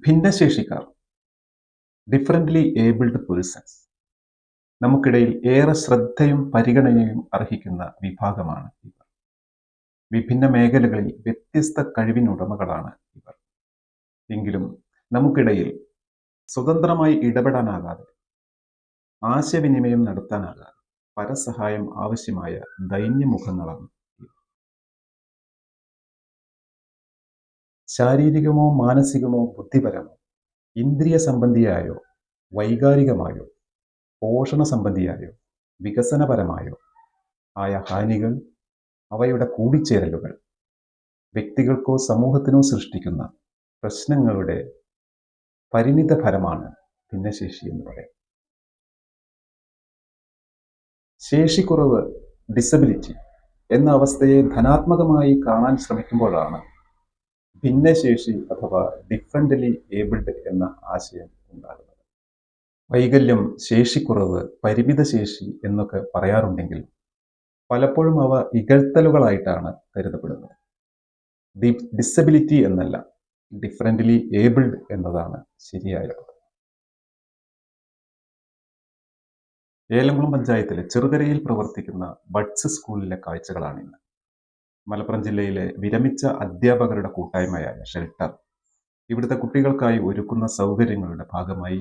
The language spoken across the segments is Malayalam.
ഭിന്നശേഷിക്കാർ, ഡിഫറൻ്റ്ലി ഏബിൾഡ് പേഴ്സൺസ് നമുക്കിടയിൽ ഏറെ ശ്രദ്ധയും പരിഗണനയും അർഹിക്കുന്ന വിഭാഗമാണ് ഇവർ. വിഭിന്ന മേഖലകളിൽ വ്യത്യസ്ത കഴിവിനുടമകളാണ് ഇവർ. എങ്കിലും നമുക്കിടയിൽ സ്വതന്ത്രമായി ഇടപെടാനാകാതെ, ആശയവിനിമയം നടത്താനാകാതെ, പരസഹായം ആവശ്യമായ ദൈന്യമുഖങ്ങളാണ് ഇവർ. ശാരീരികമോ മാനസികമോ ബുദ്ധിപരമോ ഇന്ദ്രിയ സംബന്ധിയായോ വൈകാരികമായോ പോഷണ സംബന്ധിയായോ വികസനപരമായോ ആയ ഹാനികൾ, അവയുടെ കൂടിച്ചേരലുകൾ വ്യക്തികൾക്കോ സമൂഹത്തിനോ സൃഷ്ടിക്കുന്ന പ്രശ്നങ്ങളുടെ പരിണിത ഫലമാണ് ഭിന്നശേഷി എന്ന് പറയാം. ശേഷിക്കുറവ്, ഡിസബിലിറ്റി എന്ന അവസ്ഥയെ ധനാത്മകമായി കാണാൻ ശ്രമിക്കുമ്പോഴാണ് ഭിന്നശേഷി അഥവാ ഡിഫറൻ്റ്ലി ഏബിൾഡ് എന്ന ആശയം ഉണ്ടാകുന്നത്. വൈകല്യം, ശേഷിക്കുറവ്, പരിമിത ശേഷി എന്നൊക്കെ പറയാറുണ്ടെങ്കിലും പലപ്പോഴും അവ ഇകഴ്ത്തലുകളായിട്ടാണ് കരുതപ്പെടുന്നത്. ഡിസബിലിറ്റി എന്നല്ല, ഡിഫറൻ്റ്ലി ഏബിൾഡ് എന്നതാണ് ശരിയായ പദം. ഏലംകുളം പഞ്ചായത്തിലെ ചെറുകരയിൽ പ്രവർത്തിക്കുന്ന ബഡ്സ് സ്കൂളിലെ കാഴ്ചകളാണിന്ന്. മലപ്പുറം ജില്ലയിലെ വിരമിച്ച അധ്യാപകരുടെ കൂട്ടായ്മയായ ഷെൽട്ടർ ഇവിടുത്തെ കുട്ടികൾക്കായി ഒരുക്കുന്ന സൗകര്യങ്ങളുടെ ഭാഗമായി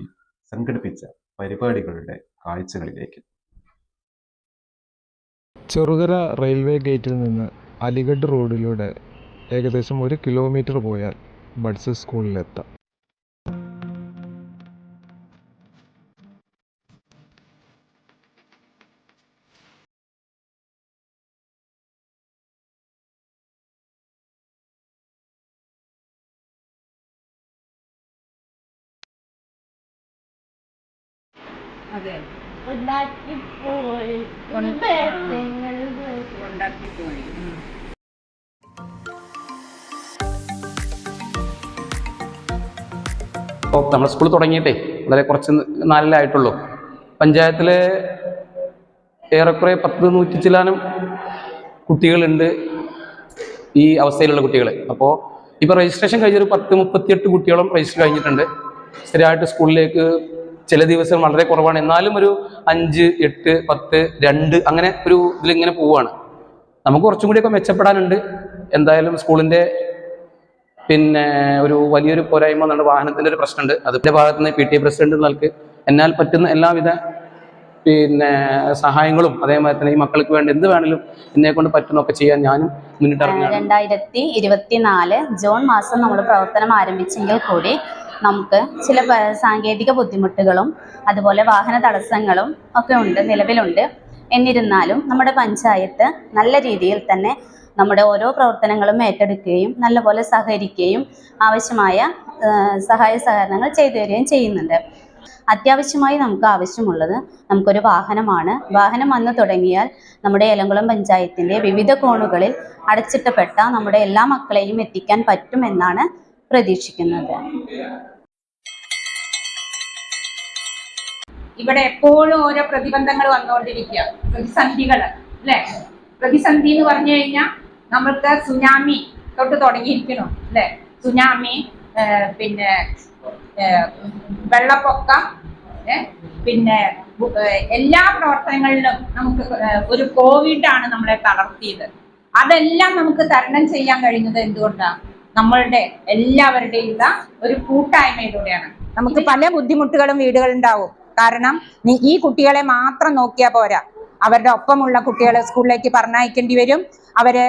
സംഘടിപ്പിച്ച പരിപാടികളുടെ കാഴ്ചകളിലേക്ക്. ചെറുകര റെയിൽവേ ഗേറ്റിൽ നിന്ന് അലിഗഡ് റോഡിലൂടെ ഏകദേശം 1 കിലോമീറ്റർ പോയാൽ ബഡ്സ് സ്കൂളിലെത്താം. അതെ ഇപ്പോൾ നമ്മുടെ സ്കൂൾ തുടങ്ങിയിട്ടേ വളരെ കുറച്ച് നാലിലായിട്ടുള്ളൂ. പഞ്ചായത്തിൽ ഏറെക്കുറെ 100-100 ചില്ലാനം കുട്ടികളുണ്ട് ഈ അവസ്ഥയിലുള്ള കുട്ടികൾ. അപ്പോൾ ഇപ്പോൾ രജിസ്ട്രേഷൻ കഴിഞ്ഞൊരു 10-38 കുട്ടികളും രജിസ്റ്റർ കഴിഞ്ഞിട്ടുണ്ട്. സ്ഥിരമായിട്ട് സ്കൂളിലേക്ക് ചില ദിവസം വളരെ കുറവാണ്, എന്നാലും ഒരു 5, 8, 10, 2 അങ്ങനെ ഒരു ഇതിലിങ്ങനെ പോവുകയാണ്. നമുക്ക് കുറച്ചും കൂടിയൊക്കെ മെച്ചപ്പെടാനുണ്ട്. എന്തായാലും സ്കൂളിൻ്റെ ഒരു വലിയൊരു പോരായ്മ എന്നാണ് വാഹനത്തിൻ്റെ ഒരു പ്രശ്നമുണ്ട്. അതിൻ്റെ ഭാഗത്ത് നിന്ന് PTA പ്രസിഡന്റ് നൽകി എന്നാൽ പറ്റുന്ന എല്ലാവിധ സഹായങ്ങളും അതേമാതിരി തന്നെ ഈ മക്കൾക്ക് വേണ്ടി എന്ത് വേണമെങ്കിലും എന്നെ കൊണ്ട് പറ്റുന്നൊക്കെ ചെയ്യാൻ ഞാനും മുന്നിട്ടിറങ്ങി. 2024 ജൂൺ മാസം നമ്മൾ പ്രവർത്തനം ആരംഭിച്ചെങ്കിൽ കൂടി നമുക്ക് ചില സാങ്കേതിക ബുദ്ധിമുട്ടുകളും അതുപോലെ വാഹന തടസ്സങ്ങളും ഒക്കെ നിലവിലുണ്ട്. എന്നിരുന്നാലും നമ്മുടെ പഞ്ചായത്ത് നല്ല രീതിയിൽ തന്നെ നമ്മുടെ ഓരോ പ്രവർത്തനങ്ങളും ഏറ്റെടുക്കുകയും നല്ലപോലെ സഹകരിക്കുകയും ആവശ്യമായ സഹായ സഹകരണങ്ങൾ ചെയ്തു തരികയും ചെയ്യുന്നുണ്ട്. അത്യാവശ്യമായി നമുക്ക് ആവശ്യമുള്ളത് നമുക്കൊരു വാഹനമാണ്. വാഹനം വന്നു തുടങ്ങിയാൽ നമ്മുടെ ഏലംകുളം പഞ്ചായത്തിൻ്റെ വിവിധ കോണുകളിൽ അടച്ചിട്ടപ്പെട്ട നമ്മുടെ എല്ലാ മക്കളെയും എത്തിക്കാൻ പറ്റുമെന്നാണ് പ്രതീക്ഷിക്കുന്നത്. ഇവിടെ എപ്പോഴും ഓരോ പ്രതിബന്ധങ്ങൾ വന്നുകൊണ്ടിരിക്കുക, പ്രതിസന്ധികൾ അല്ലേ. പ്രതിസന്ധി എന്ന് പറഞ്ഞു കഴിഞ്ഞാൽ നമ്മൾക്ക് സുനാമി തൊട്ട് തുടങ്ങിയിരിക്കണം അല്ലേ. സുനാമി, പിന്നെ വെള്ളപ്പൊക്കം, പിന്നെ എല്ലാ പ്രവർത്തനങ്ങളിലും നമുക്ക് ഒരു കോവിഡാണ് നമ്മളെ തളർത്തിയത്. അതെല്ലാം നമുക്ക് തരണം ചെയ്യാൻ കഴിയുന്നത് എന്തുകൊണ്ടാണ്? നമ്മളുടെ എല്ലാവരുടെയും ഒരു കൂട്ടായ്മയിലൂടെയാണ്. നമുക്ക് പല ബുദ്ധിമുട്ടുകളും വീടുകളുണ്ടാവും. കാരണം ഈ കുട്ടികളെ മാത്രം നോക്കിയാൽ പോരാ, അവരുടെ ഒപ്പമുള്ള കുട്ടികളെ സ്കൂളിലേക്ക് പറഞ്ഞയക്കേണ്ടി വരും. അവരെ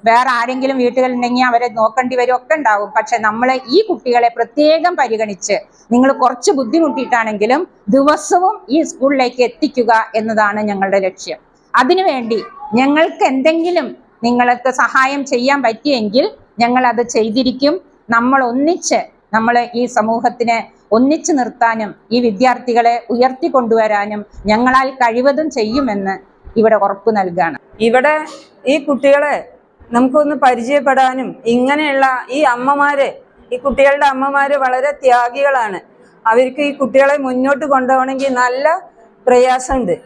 വേറെ ആരെങ്കിലും വീട്ടുകളുണ്ടെങ്കിൽ അവരെ നോക്കേണ്ടി വരും, ഒക്കെ ഉണ്ടാവും. പക്ഷെ നമ്മൾ ഈ കുട്ടികളെ പ്രത്യേകം പരിഗണിച്ച് നിങ്ങൾ കുറച്ച് ബുദ്ധിമുട്ടിയിട്ടാണെങ്കിലും ദിവസവും ഈ സ്കൂളിലേക്ക് എത്തിക്കുക എന്നതാണ് ഞങ്ങളുടെ ലക്ഷ്യം. അതിനുവേണ്ടി ഞങ്ങൾക്ക് എന്തെങ്കിലും നിങ്ങൾക്ക് സഹായം ചെയ്യാൻ പറ്റിയെങ്കിൽ ഞങ്ങൾ അത് ചെയ്തിരിക്കും. നമ്മൾ ഈ സമൂഹത്തിനെ ഒന്നിച്ചു നിർത്താനും ഈ വിദ്യാർത്ഥികളെ ഉയർത്തിക്കൊണ്ടുവരാനും ഞങ്ങളാൽ കഴിവതും ചെയ്യുമെന്ന് ഇവിടെ ഉറപ്പ് നൽകുകയാണ്. ഇവിടെ ഈ കുട്ടികളെ നമുക്കൊന്ന് പരിചയപ്പെടാനും, ഇങ്ങനെയുള്ള ഈ കുട്ടികളുടെ അമ്മമാര് വളരെ ത്യാഗികളാണ്. അവർക്ക് ഈ കുട്ടികളെ മുന്നോട്ട് കൊണ്ടുപോകണമെങ്കിൽ നല്ല പ്രയാസമുണ്ട്.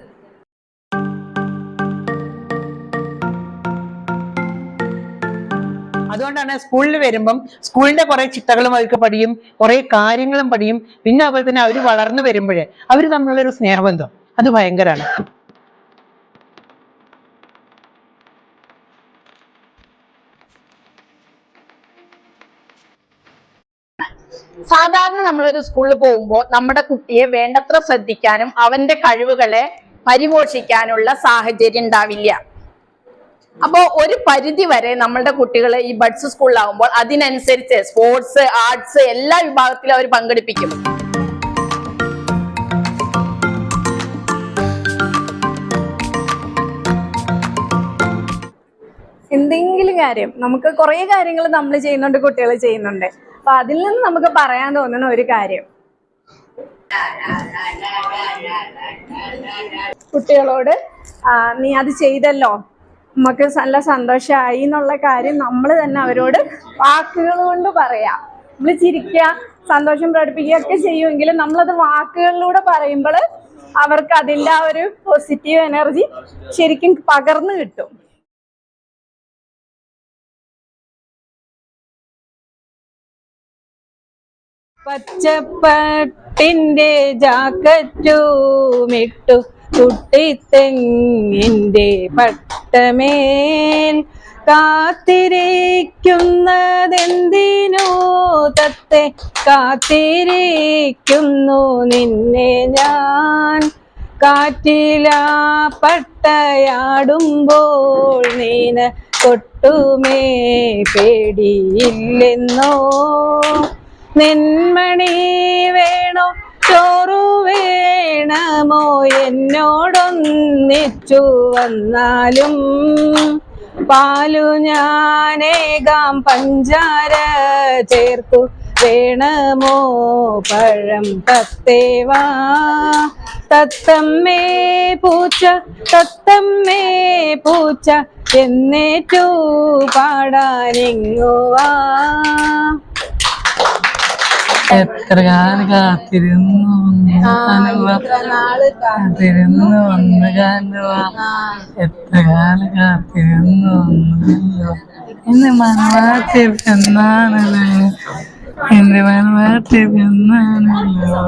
അതുകൊണ്ടാണ് സ്കൂളിൽ വരുമ്പം സ്കൂളിന്റെ കുറെ ചിട്ടകളും അവർക്ക് പഠിയും, കുറെ കാര്യങ്ങളും പഠിയും. പിന്നെ അതുപോലെ തന്നെ അവർ വളർന്നു വരുമ്പോഴേ അവർ തമ്മിലുള്ളൊരു സ്നേഹബന്ധം അത് ഭയങ്കരമാണ്. സാധാരണ നമ്മളൊരു സ്കൂളിൽ പോകുമ്പോൾ നമ്മുടെ കുട്ടിയെ വേണ്ടത്ര ശ്രദ്ധിക്കാനും അവന്റെ കഴിവുകളെ പരിപോഷിക്കാനുള്ള സാഹചര്യം ഉണ്ടാവില്ല. അപ്പോൾ ഒരു പരിധി വരെ നമ്മളുടെ കുട്ടികൾ ഈ ബഡ്സ് സ്കൂളിലാവുമ്പോൾ അതിനനുസരിച്ച് സ്പോർട്സ്, ആർട്സ് എല്ലാ വിഭാഗത്തിലും അവർ പങ്കെടുപ്പിക്കും. എന്തെങ്കിലും കാര്യം നമുക്ക് കുറേ കാര്യങ്ങൾ നമ്മൾ ചെയ്യുന്നുണ്ട്, കുട്ടികൾ ചെയ്യുന്നുണ്ട്. അപ്പൊ അതിൽ നിന്ന് നമുക്ക് പറയാൻ തോന്നുന്ന ഒരു കാര്യം, കുട്ടികളോട് നീ അത് ചെയ്തല്ലോ, നമുക്ക് നല്ല സന്തോഷമായി എന്നുള്ള കാര്യം നമ്മൾ തന്നെ അവരോട് വാക്കുകൾ കൊണ്ട് പറയാം. നമ്മൾ ചിരിക്കുക, സന്തോഷം പ്രകടിപ്പിക്കുക ഒക്കെ ചെയ്യുമെങ്കിലും നമ്മളത് വാക്കുകളിലൂടെ പറയുമ്പോൾ അവർക്ക് അതിൻ്റെ ആ ഒരു പോസിറ്റീവ് എനർജി ശരിക്കും പകർന്നു കിട്ടും. പച്ചപ്പട്ടിന്റെ ജാക്കറ്റുമിട്ടു കുട്ടിത്തെങ്ങിന്റെ പട്ടമേൽ കാത്തിരിക്കുന്നതെന്തിനോ തത്തെ, കാത്തിരിക്കുന്നു നിന്നെ ഞാൻ. കാറ്റിലാ പട്ടയാടുമ്പോൾ നീന കൊട്ടുമേ പേടിയില്ലെന്നോ. നെന്മണി വേണോ ചോറു വേണമോ എന്നോടൊന്നിച്ചു വന്നാലും, പാലു ഞാനേകാം പഞ്ചാര ചേർത്തു വേണമോ പഴം തത്തേവാ. തത്തമ്മേ പൂച്ച തത്തമ്മേ പൂച്ച എന്നേറ്റു പാടാനിങ്ങുവാ. എത്ര കാലം കാത്തിരുന്നു കാത്തിരുന്നു വന്നു കാണുവാ. എത്ര കാലം കാത്തിരുന്നു വന്നു. എന്റെ മനവാട്ടി പെണ്ണാണല്ലോ, എന്റെ മനവാട്ടി പെണ്ണാണല്ലോ.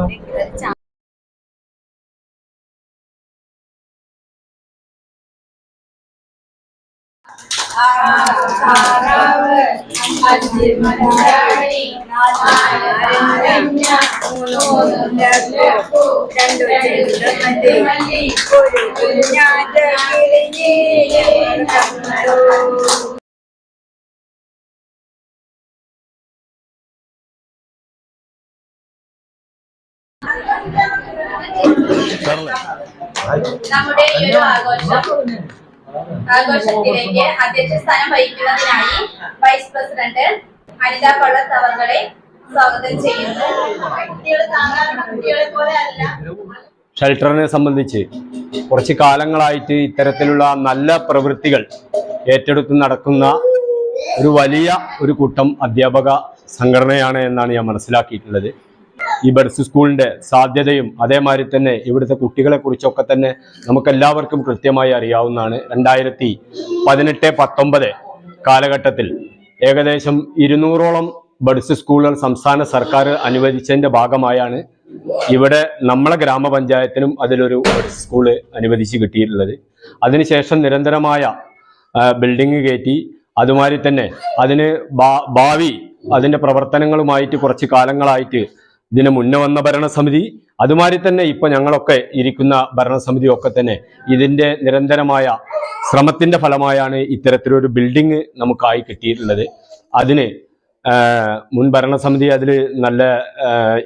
നമ്മുടെ ഈ ഒരു ആഘോഷത്തിലേക്ക് അധ്യക്ഷ സ്ഥാനം വഹിക്കുന്നതിനായി വൈസ് പ്രസിഡന്റ് അനിത കൊള്ളത്ത് അവരെ സ്വാഗതം ചെയ്യുന്നു. കുട്ടികൾ സാധാരണ കുട്ടികളെ പോലെ അല്ല. ഷെൽട്ടറിനെ സംബന്ധിച്ച് കുറച്ച് കാലങ്ങളായിട്ട് ഇത്തരത്തിലുള്ള നല്ല പ്രവൃത്തികൾ ഏറ്റെടുത്ത് നടക്കുന്ന ഒരു വലിയ ഒരു കൂട്ടം അധ്യാപക സംഘടനയാണ് എന്നാണ് ഞാൻ മനസ്സിലാക്കിയിട്ടുള്ളത്. ഈ ബഡ്സ് സ്കൂളിൻ്റെ സാധ്യതയും അതേമാതിരി തന്നെ ഇവിടുത്തെ കുട്ടികളെ കുറിച്ചൊക്കെ തന്നെ നമുക്കെല്ലാവർക്കും കൃത്യമായി അറിയാവുന്നതാണ്. 2018-19 കാലഘട്ടത്തിൽ ഏകദേശം 200ഓളം ബഡ്സ് സ്കൂളുകൾ സംസ്ഥാന സർക്കാർ അനുവദിച്ചതിൻ്റെ ഭാഗമായാണ് ഇവിടെ നമ്മളെ ഗ്രാമപഞ്ചായത്തിനും അതിലൊരു ബഡ്സ് സ്കൂള് അനുവദിച്ച് കിട്ടിയിട്ടുള്ളത്. അതിനുശേഷം നിരന്തരമായ ബിൽഡിംഗ് കയറ്റി, അതുമാതിരി തന്നെ അതിന് ഭാവി അതിൻ്റെ പ്രവർത്തനങ്ങളുമായിട്ട് കുറച്ച് കാലങ്ങളായിട്ട് ഇതിന് മുന്നേ വന്ന ഭരണസമിതി, അതുമാതിരി തന്നെ ഇപ്പൊ ഞങ്ങളൊക്കെ ഇരിക്കുന്ന ഭരണസമിതിയൊക്കെ തന്നെ ഇതിന്റെ നിരന്തരമായ ശ്രമത്തിന്റെ ഫലമായാണ് ഇത്തരത്തിലൊരു ബിൽഡിംഗ് നമുക്കായി കിട്ടിയിട്ടുള്ളത്. അതിന് മുൻ ഭരണസമിതി അതിൽ നല്ല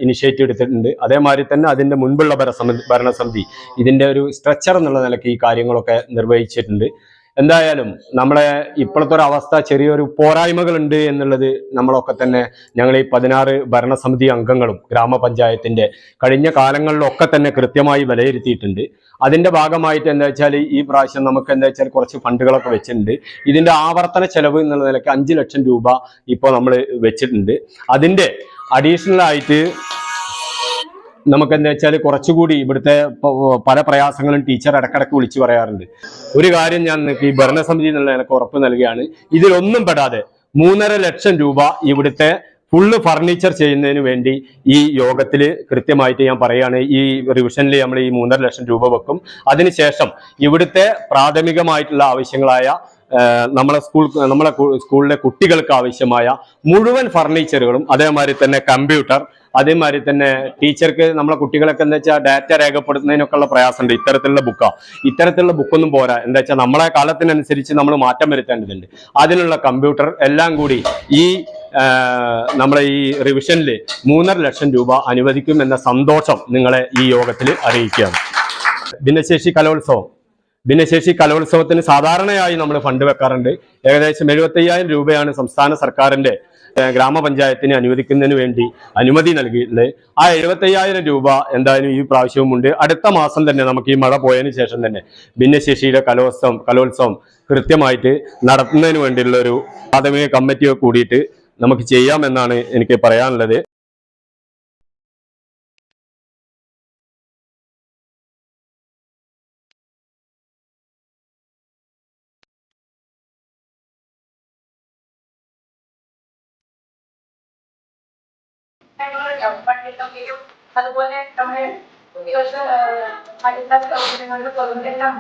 ഇനിഷ്യേറ്റീവ് എടുത്തിട്ടുണ്ട്. അതേമാതിരി തന്നെ അതിന്റെ മുൻപുള്ള ഭരണസമിതി ഇതിന്റെ ഒരു സ്ട്രക്ചർ എന്നുള്ള നിലയ്ക്ക് ഈ കാര്യങ്ങളൊക്കെ നിർവഹിച്ചിട്ടുണ്ട്. എന്തായാലും നമ്മളെ ഇപ്പോഴത്തെ ഒരു അവസ്ഥ ചെറിയൊരു പോരായ്മകളുണ്ട് എന്നുള്ളത് നമ്മളൊക്കെ തന്നെ ഞങ്ങൾ ഈ 16 ഭരണസമിതി അംഗങ്ങളും ഗ്രാമപഞ്ചായത്തിന്റെ കഴിഞ്ഞ കാലങ്ങളിലൊക്കെ തന്നെ കൃത്യമായി വിലയിരുത്തിയിട്ടുണ്ട്. അതിന്റെ ഭാഗമായിട്ട് എന്താ വെച്ചാൽ ഈ പ്രാവശ്യം നമുക്ക് എന്താ വെച്ചാൽ കുറച്ച് ഫണ്ടുകളൊക്കെ വെച്ചിട്ടുണ്ട്. ഇതിന്റെ ആവർത്തന ചെലവ് എന്നുള്ള നിലയ്ക്ക് 5 ലക്ഷം രൂപ ഇപ്പോൾ നമ്മൾ വെച്ചിട്ടുണ്ട്. അതിന്റെ അഡീഷണൽ ആയിട്ട് നമുക്ക് എന്താ വെച്ചാൽ കുറച്ചുകൂടി ഇവിടുത്തെ പല പ്രയാസങ്ങളും ടീച്ചർ ഇടക്കിടക്ക് വിളിച്ചു പറയാറുണ്ട്. ഒരു കാര്യം ഞാൻ ഈ ഭരണസമിതി എന്നുള്ള എനിക്ക് ഉറപ്പ് നൽകുകയാണ്, ഇതിലൊന്നും പെടാതെ 3.5 ലക്ഷം രൂപ ഇവിടുത്തെ ഫുള്ള് ഫർണിച്ചർ ചെയ്യുന്നതിന് വേണ്ടി ഈ യോഗത്തിൽ കൃത്യമായിട്ട് ഞാൻ പറയുകയാണ്. ഈ റിവിഷനിൽ നമ്മൾ ഈ 3.5 ലക്ഷം രൂപ വെക്കും. അതിനുശേഷം ഇവിടുത്തെ പ്രാഥമികമായിട്ടുള്ള ആവശ്യങ്ങളായ നമ്മളെ സ്കൂളിലെ കുട്ടികൾക്ക് ആവശ്യമായ മുഴുവൻ ഫർണിച്ചറുകളും, അതേമാതിരി തന്നെ കമ്പ്യൂട്ടർ, അതേമാതിരി തന്നെ ടീച്ചർക്ക് നമ്മളെ കുട്ടികളൊക്കെ എന്താ വെച്ചാൽ ഡാറ്റ രേഖപ്പെടുത്തുന്നതിനൊക്കെ ഉള്ള പ്രയാസമുണ്ട്. ഇത്തരത്തിലുള്ള ബുക്കൊന്നും പോരാ. എന്താ വെച്ചാൽ നമ്മളെ കാലത്തിനനുസരിച്ച് നമ്മൾ മാറ്റം വരുത്തേണ്ടതുണ്ട്. അതിനുള്ള കമ്പ്യൂട്ടർ എല്ലാം കൂടി ഈ നമ്മളെ ഈ റിവിഷനിൽ 3.5 ലക്ഷം രൂപ അനുവദിക്കും എന്ന സന്തോഷം നിങ്ങളെ ഈ യോഗത്തിൽ അറിയിക്കുകയാണ്. ഭിന്നശേഷി കലോത്സവത്തിന് സാധാരണയായി നമ്മൾ ഫണ്ട് വെക്കാറുണ്ട്. ഏകദേശം 75,000 രൂപയാണ് സംസ്ഥാന സർക്കാരിന്റെ ഗ്രാമപഞ്ചായത്തിന് അനുവദിക്കുന്നതിന് വേണ്ടി അനുമതി നൽകിയിട്ടുള്ളത്. ആ 75,000 രൂപ എന്തായാലും ഈ പ്രാവശ്യവുമുണ്ട്. അടുത്ത മാസം തന്നെ നമുക്ക് ഈ മഴ പോയതിനു ശേഷം തന്നെ ഭിന്നശേഷിയുടെ കലോത്സവം കൃത്യമായിട്ട് നടത്തുന്നതിന് വേണ്ടിയുള്ള ഒരു പ്രാഥമിക കമ്മിറ്റിയെ കൂടിയിട്ട് നമുക്ക് ചെയ്യാമെന്നാണ് എനിക്ക് പറയാനുള്ളത്. അതുപോലെ നമ്മുടെ കുട്ടികൾക്ക് പഠിത്ത സൗകര്യങ്ങളുടെ എല്ലാം